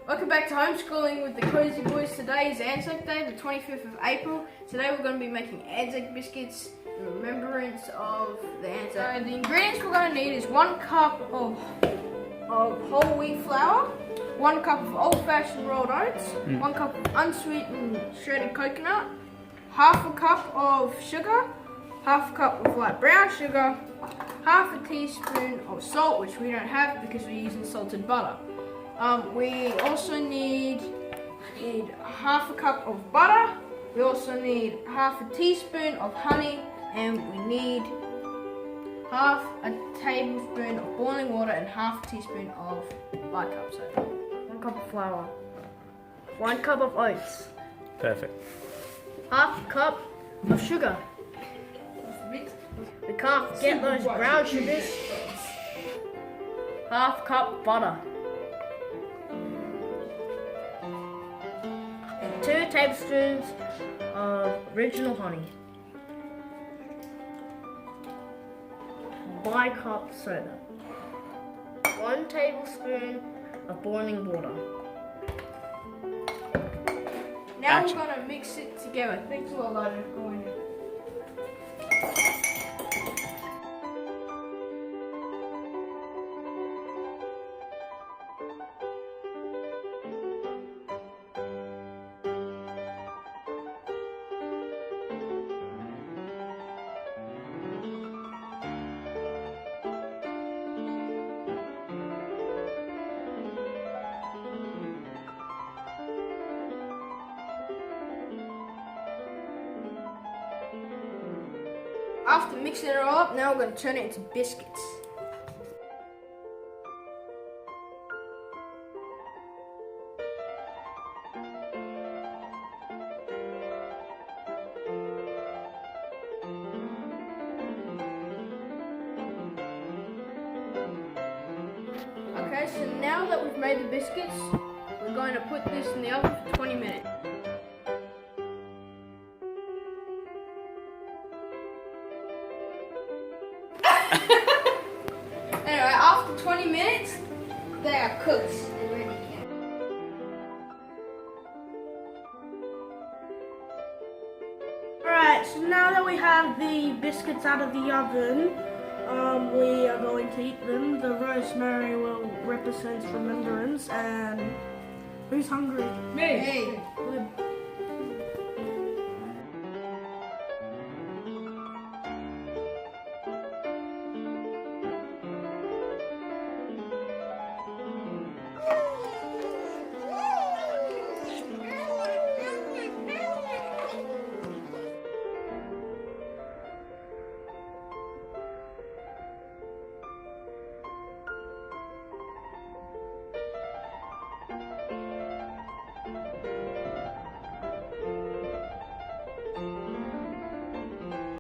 Welcome back to homeschooling with the Cosey Boyz. Today is ANZAC Day, the 25th of April. Today we're going to be making ANZAC biscuits in remembrance of the ANZAC. So the ingredients we're going to need is 1 cup of whole wheat flour, 1 cup of old-fashioned rolled oats, 1 cup of unsweetened shredded coconut, half a cup of sugar, half a cup of light brown sugar, half a teaspoon of salt, which we don't have because we're using salted butter. We also need half a cup of butter. We also need half a teaspoon of honey, and we need half a tablespoon of boiling water and half a teaspoon of bicarb soda. 1 cup of flour, 1 cup of oats, Perfect. half a cup of sugar. We can't get those brown sugars. Half cup butter. 2 tablespoons of original honey. Bicarb soda. 1 tablespoon of boiling water. Now Action. we're going to mix it together. Thanks a lot, Lola. Going in. After mixing it all up, now we're going to turn it into biscuits. Okay, so now that we've made the biscuits, we're going to put this in the oven for 20 minutes. Anyway, after 20 minutes, they are cooked and ready. Alright, so now that we have the biscuits out of the oven, we are going to eat them. The rosemary will represent remembrance, and who's hungry? Hey.